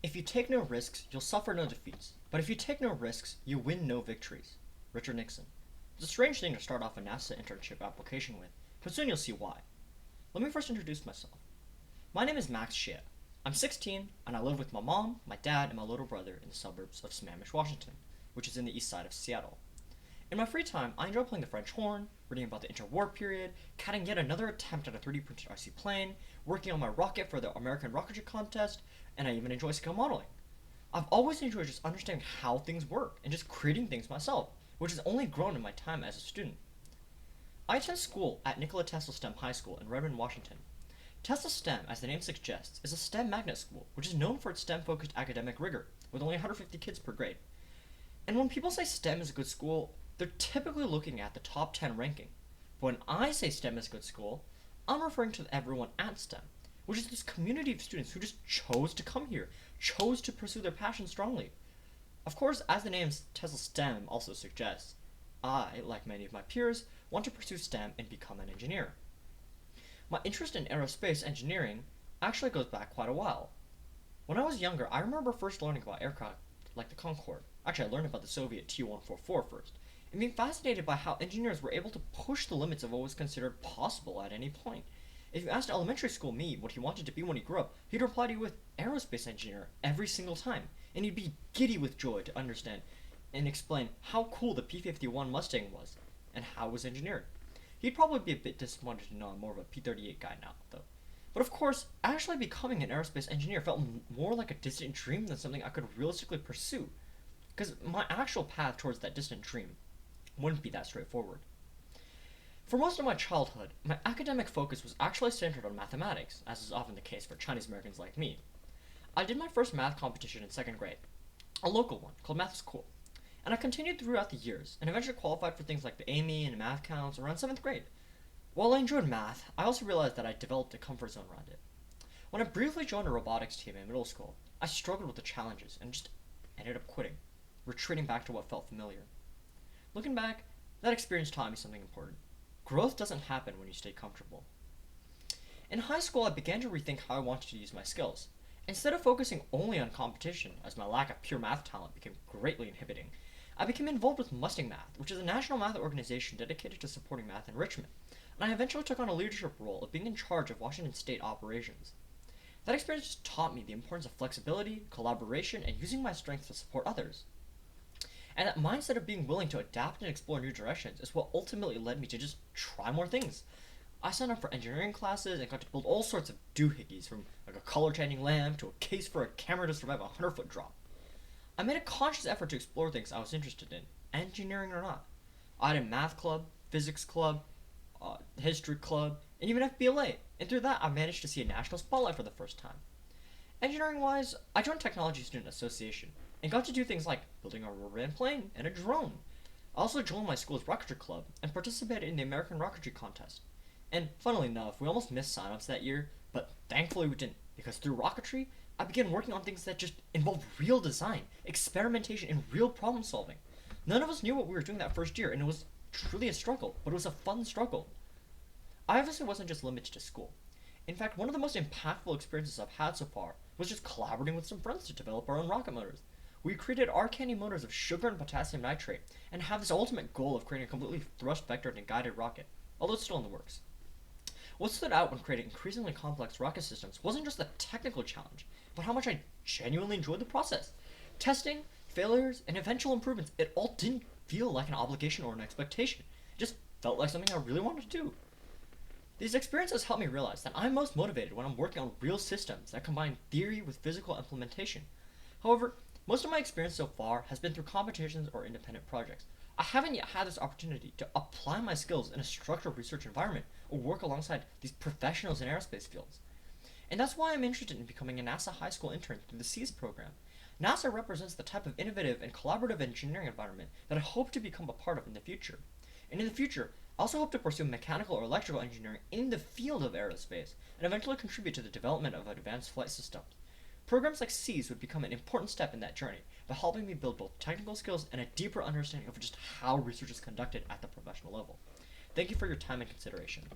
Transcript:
If you take no risks, you'll suffer no defeats. But if you take no risks, you win no victories. Richard Nixon. It's a strange thing to start off a NASA internship application with, but soon you'll see why. Let me first introduce myself. My name is Max Shea. I'm 16, and I live with my mom, my dad, and my little brother in the suburbs of Sammamish, Washington, which is in the east side of Seattle. In my free time, I enjoy playing the French horn, reading about the interwar period, catting yet another attempt at a 3D printed RC plane, working on my rocket for the American Rocketry Contest, and I even enjoy scale modeling. I've always enjoyed just understanding how things work and just creating things myself, which has only grown in my time as a student. I attend school at Nikola Tesla STEM High School in Redmond, Washington. Tesla STEM, as the name suggests, is a STEM magnet school, which is known for its STEM-focused academic rigor, with only 150 kids per grade. And when people say STEM is a good school, they're typically looking at the top 10 ranking. But when I say STEM is a good school, I'm referring to everyone at STEM, which is this community of students who just chose to come here, chose to pursue their passion strongly. Of course, as the name Tesla STEM also suggests, I, like many of my peers, want to pursue STEM and become an engineer. My interest in aerospace engineering actually goes back quite a while. When I was younger, I remember first learning about aircraft like the Concorde. Actually, I learned about the Soviet Tu-144 first, and being fascinated by how engineers were able to push the limits of what was considered possible at any point. If you asked elementary school me what he wanted to be when he grew up, he'd reply to you with aerospace engineer every single time, and he'd be giddy with joy to understand and explain how cool the P-51 Mustang was and how it was engineered. He'd probably be a bit disappointed to know I'm more of a P-38 guy now, though. But of course, actually becoming an aerospace engineer felt more like a distant dream than something I could realistically pursue, because my actual path towards that distant dream wouldn't be that straightforward. For most of my childhood, my academic focus was actually centered on mathematics, as is often the case for Chinese Americans like me. I did my first math competition in second grade, a local one called Math is Cool, and I continued throughout the years and eventually qualified for things like the AMY and math counts around 7th grade. While I enjoyed math, I also realized that I developed a comfort zone around it. When I briefly joined a robotics team in middle school, I struggled with the challenges and just ended up quitting, retreating back to what felt familiar. Looking back, that experience taught me something important. Growth doesn't happen when you stay comfortable. In high school, I began to rethink how I wanted to use my skills. Instead of focusing only on competition, as my lack of pure math talent became greatly inhibiting, I became involved with Mustang Math, which is a national math organization dedicated to supporting math enrichment, and I eventually took on a leadership role of being in charge of Washington State operations. That experience just taught me the importance of flexibility, collaboration, and using my strengths to support others. And that mindset of being willing to adapt and explore new directions is what ultimately led me to just try more things. I signed up for engineering classes and got to build all sorts of doohickeys, from like a color changing lamp to a case for a camera to survive a 100-foot drop. I made a conscious effort to explore things I was interested in, engineering or not. I had a math club, physics club, history club, and even FBLA, and through that I managed to see a national spotlight for the first time. Engineering wise, I joined Technology Student Association and got to do things like building a rubber plane and a drone. I also joined my school's rocketry club and participated in the American Rocketry Contest. And funnily enough, we almost missed signups that year, but thankfully we didn't, because through rocketry, I began working on things that just involved real design, experimentation, and real problem solving. None of us knew what we were doing that first year, and it was truly a struggle, but it was a fun struggle. I obviously wasn't just limited to school. In fact, one of the most impactful experiences I've had so far was just collaborating with some friends to develop our own rocket motors. We created Arcandy motors of sugar and potassium nitrate, and have this ultimate goal of creating a completely thrust-vectored and guided rocket, although it's still in the works. What stood out when creating increasingly complex rocket systems wasn't just the technical challenge, but how much I genuinely enjoyed the process. Testing, failures, and eventual improvements, it all didn't feel like an obligation or an expectation. It just felt like something I really wanted to do. These experiences helped me realize that I'm most motivated when I'm working on real systems that combine theory with physical implementation. However, most of my experience so far has been through competitions or independent projects. I haven't yet had this opportunity to apply my skills in a structured research environment or work alongside these professionals in aerospace fields. And that's why I'm interested in becoming a NASA high school intern through the SEAS program. NASA represents the type of innovative and collaborative engineering environment that I hope to become a part of in the future. And in the future, I also hope to pursue mechanical or electrical engineering in the field of aerospace and eventually contribute to the development of advanced flight systems. Programs like SEAS would become an important step in that journey by helping me build both technical skills and a deeper understanding of just how research is conducted at the professional level. Thank you for your time and consideration.